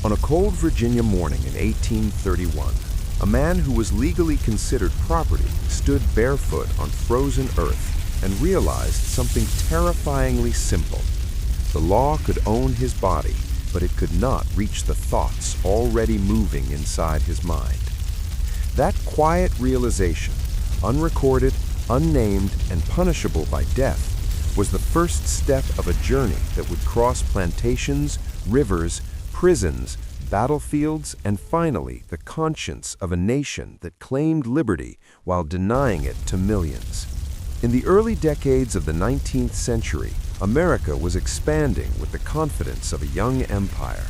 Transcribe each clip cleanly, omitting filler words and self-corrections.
On a cold Virginia morning in 1831, a man who was legally considered property stood barefoot on frozen earth and realized something terrifyingly simple. The law could own his body, but it could not reach the thoughts already moving inside his mind. That quiet realization, unrecorded, unnamed, and punishable by death, was the first step of a journey that would cross plantations, rivers, prisons, battlefields, and finally the conscience of a nation that claimed liberty while denying it to millions. In the early decades of the 19th century, America was expanding with the confidence of a young empire.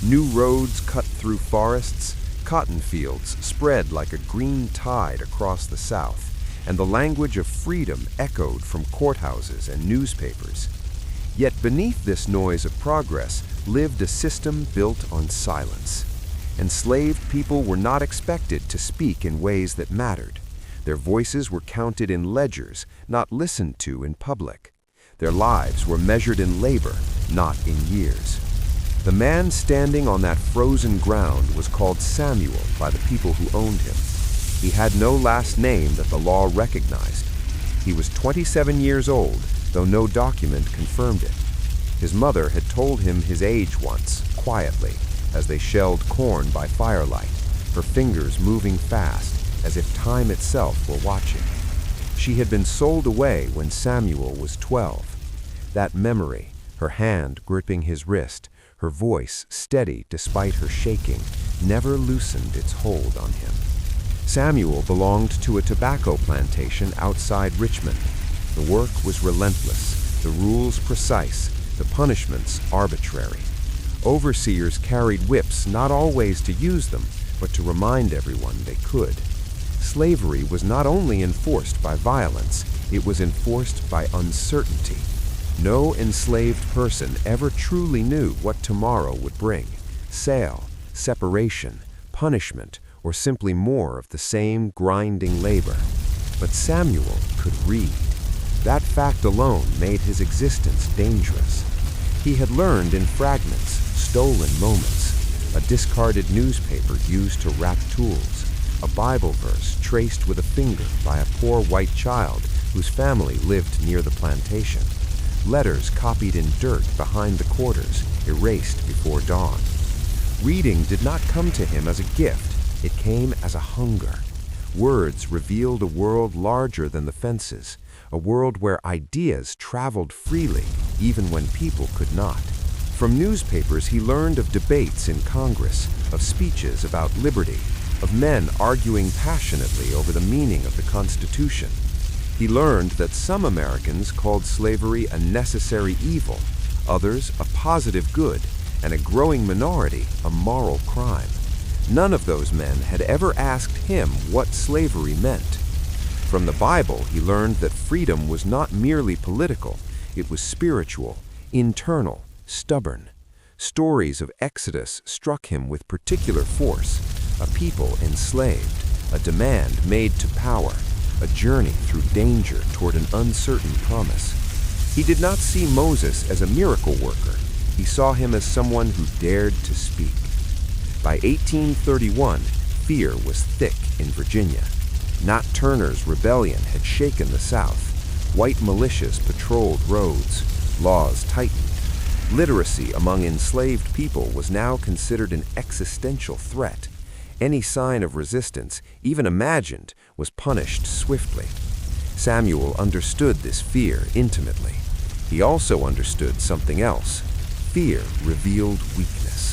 New roads cut through forests, cotton fields spread like a green tide across the South, and the language of freedom echoed from courthouses and newspapers. Yet beneath this noise of progress lived a system built on silence. Enslaved people were not expected to speak in ways that mattered. Their voices were counted in ledgers, not listened to in public. Their lives were measured in labor, not in years. The man standing on that frozen ground was called Samuel by the people who owned him. He had no last name that the law recognized. He was 27 years old, though no document confirmed it. His mother had told him his age once, quietly, as they shelled corn by firelight, her fingers moving fast, as if time itself were watching. She had been sold away when Samuel was 12. That memory, her hand gripping his wrist, her voice steady despite her shaking, never loosened its hold on him. Samuel belonged to a tobacco plantation outside Richmond. The work was relentless, the rules precise, the punishments arbitrary. Overseers carried whips not always to use them, but to remind everyone they could. Slavery was not only enforced by violence, it was enforced by uncertainty. No enslaved person ever truly knew what tomorrow would bring: sale, separation, punishment, or simply more of the same grinding labor. But Samuel could read. That fact alone made his existence dangerous. He had learned in fragments, stolen moments, a discarded newspaper used to wrap tools, a Bible verse traced with a finger by a poor white child whose family lived near the plantation, letters copied in dirt behind the quarters, erased before dawn. Reading did not come to him as a gift. It came as a hunger. Words revealed a world larger than the fences, a world where ideas traveled freely, even when people could not. From newspapers, he learned of debates in Congress, of speeches about liberty, of men arguing passionately over the meaning of the Constitution. He learned that some Americans called slavery a necessary evil, others a positive good, and a growing minority a moral crime. None of those men had ever asked him what slavery meant. From the Bible, he learned that freedom was not merely political, it was spiritual, internal, stubborn. Stories of Exodus struck him with particular force: a people enslaved, a demand made to power, a journey through danger toward an uncertain promise. He did not see Moses as a miracle worker. He saw him as someone who dared to speak. By 1831, fear was thick in Virginia. Nat Turner's rebellion had shaken the South. White militias patrolled roads. Laws tightened. Literacy among enslaved people was now considered an existential threat. Any sign of resistance, even imagined, was punished swiftly. Samuel understood this fear intimately. He also understood something else. Fear revealed weakness.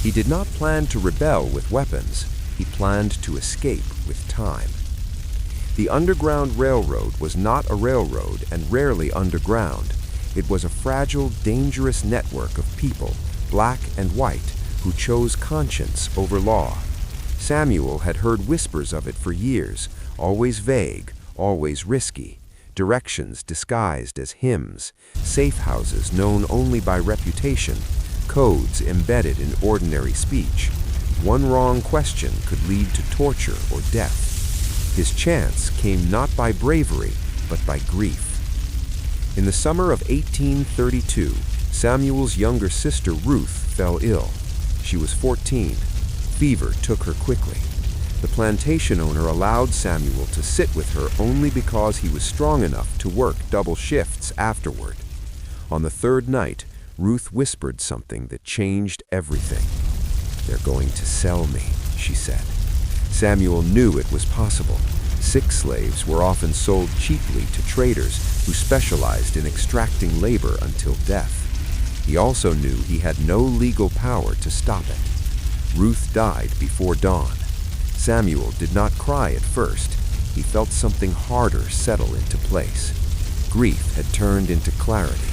He did not plan to rebel with weapons. He planned to escape with time. The Underground Railroad was not a railroad and rarely underground. It was a fragile, dangerous network of people, black and white, who chose conscience over law. Samuel had heard whispers of it for years, always vague, always risky. Directions disguised as hymns, safe houses known only by reputation, codes embedded in ordinary speech. One wrong question could lead to torture or death. His chance came not by bravery, but by grief. In the summer of 1832, Samuel's younger sister Ruth fell ill. She was 14. Fever took her quickly. The plantation owner allowed Samuel to sit with her only because he was strong enough to work double shifts afterward. On the third night, Ruth whispered something that changed everything. "They're going to sell me," she said. Samuel knew it was possible. Sick slaves were often sold cheaply to traders who specialized in extracting labor until death. He also knew he had no legal power to stop it. Ruth died before dawn. Samuel did not cry at first. He felt something harder settle into place. Grief had turned into clarity.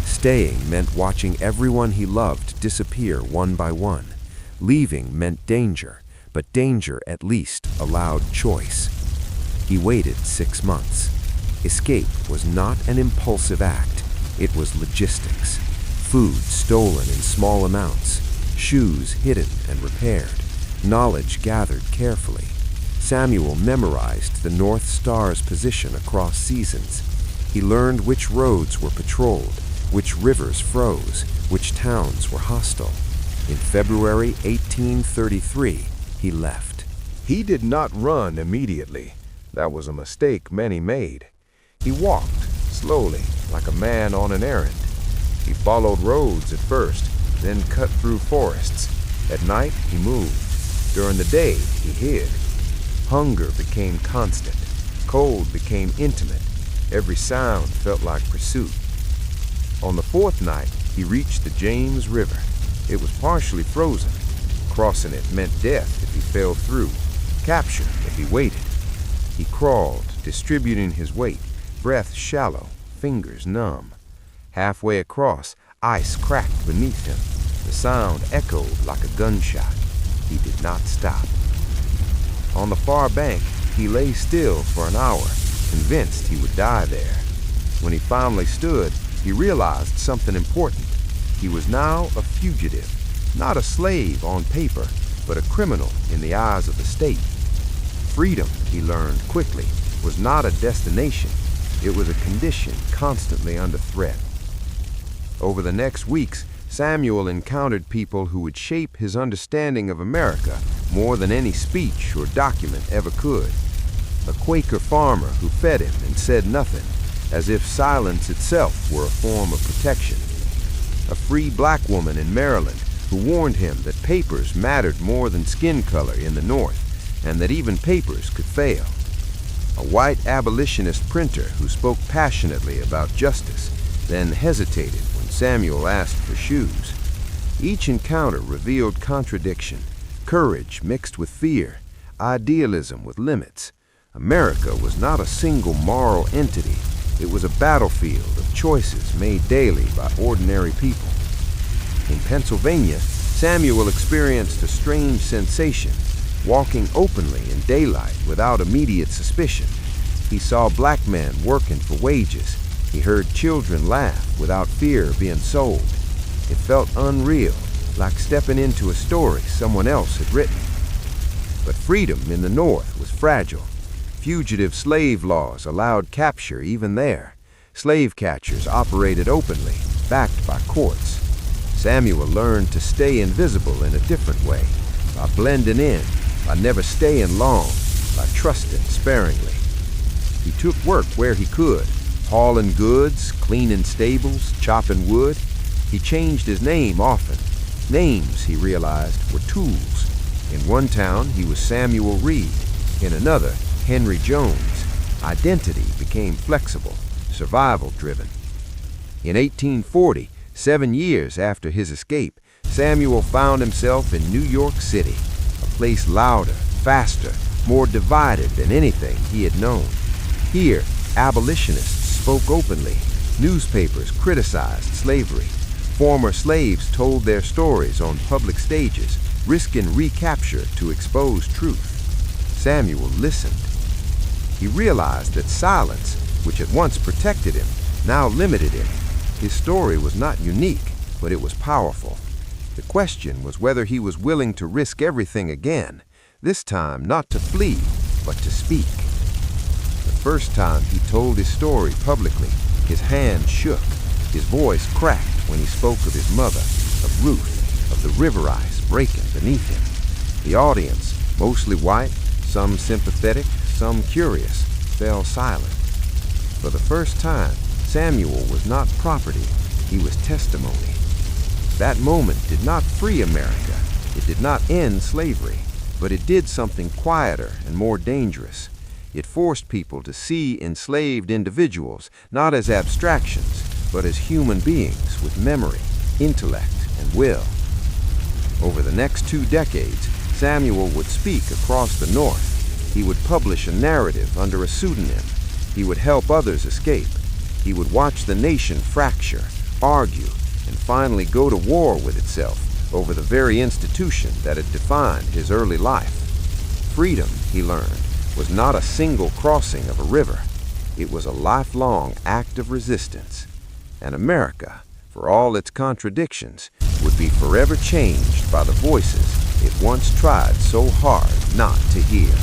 Staying meant watching everyone he loved disappear one by one. Leaving meant danger, but danger at least allowed choice. He waited 6 months. Escape was not an impulsive act. It was logistics. Food stolen in small amounts, shoes hidden and repaired, knowledge gathered carefully. Samuel memorized the North Star's position across seasons. He learned which roads were patrolled, which rivers froze, which towns were hostile. In February 1833, he left. He did not run immediately. That was a mistake many made. He walked slowly, like a man on an errand. He followed roads at first, then cut through forests. At night, he moved. During the day, he hid. Hunger became constant. Cold became intimate. Every sound felt like pursuit. On the fourth night, he reached the James River. It was partially frozen. Crossing it meant death if he fell through, capture if he waited. He crawled, distributing his weight, breath shallow, fingers numb. Halfway across, ice cracked beneath him. The sound echoed like a gunshot. He did not stop. On the far bank, he lay still for an hour, convinced he would die there. When he finally stood, he realized something important. He was now a fugitive, not a slave on paper, but a criminal in the eyes of the state. Freedom, he learned quickly, was not a destination. It was a condition constantly under threat. Over the next weeks, Samuel encountered people who would shape his understanding of America more than any speech or document ever could. A Quaker farmer who fed him and said nothing, as if silence itself were a form of protection. A free black woman in Maryland who warned him that papers mattered more than skin color in the North, and that even papers could fail. A white abolitionist printer who spoke passionately about justice, then hesitated when Samuel asked for shoes. Each encounter revealed contradiction, courage mixed with fear, idealism with limits. America was not a single moral entity. It was a battlefield of choices made daily by ordinary people. In Pennsylvania, Samuel experienced a strange sensation, walking openly in daylight without immediate suspicion. He saw black men working for wages. He heard children laugh without fear of being sold. It felt unreal, like stepping into a story someone else had written. But freedom in the North was fragile. Fugitive slave laws allowed capture even there. Slave catchers operated openly, backed by courts. Samuel learned to stay invisible in a different way, by blending in, by never staying long, by trusting sparingly. He took work where he could, hauling goods, cleaning stables, chopping wood. He changed his name often. Names, he realized, were tools. In one town, he was Samuel Reed. In another, Henry Jones. Identity became flexible, survival-driven. In 1840, 7 years after his escape, Samuel found himself in New York City, a place louder, faster, more divided than anything he had known. Here, abolitionists spoke openly. Newspapers criticized slavery. Former slaves told their stories on public stages, risking recapture to expose truth. Samuel listened. He realized that silence, which had once protected him, now limited him. His story was not unique, but it was powerful. The question was whether he was willing to risk everything again, this time not to flee, but to speak. The first time he told his story publicly, his hand shook, his voice cracked when he spoke of his mother, of Ruth, of the river ice breaking beneath him. The audience, mostly white, some sympathetic, some curious, fell silent. For the first time, Samuel was not property, he was testimony. That moment did not free America. It did not end slavery, but it did something quieter and more dangerous. It forced people to see enslaved individuals not as abstractions, but as human beings with memory, intellect, and will. Over the next 2 decades, Samuel would speak across the North. He would publish a narrative under a pseudonym. He would help others escape. He would watch the nation fracture, argue, and finally go to war with itself over the very institution that had defined his early life. Freedom, he learned, was not a single crossing of a river. It was a lifelong act of resistance. And America, for all its contradictions, would be forever changed by the voices it once tried so hard not to hear.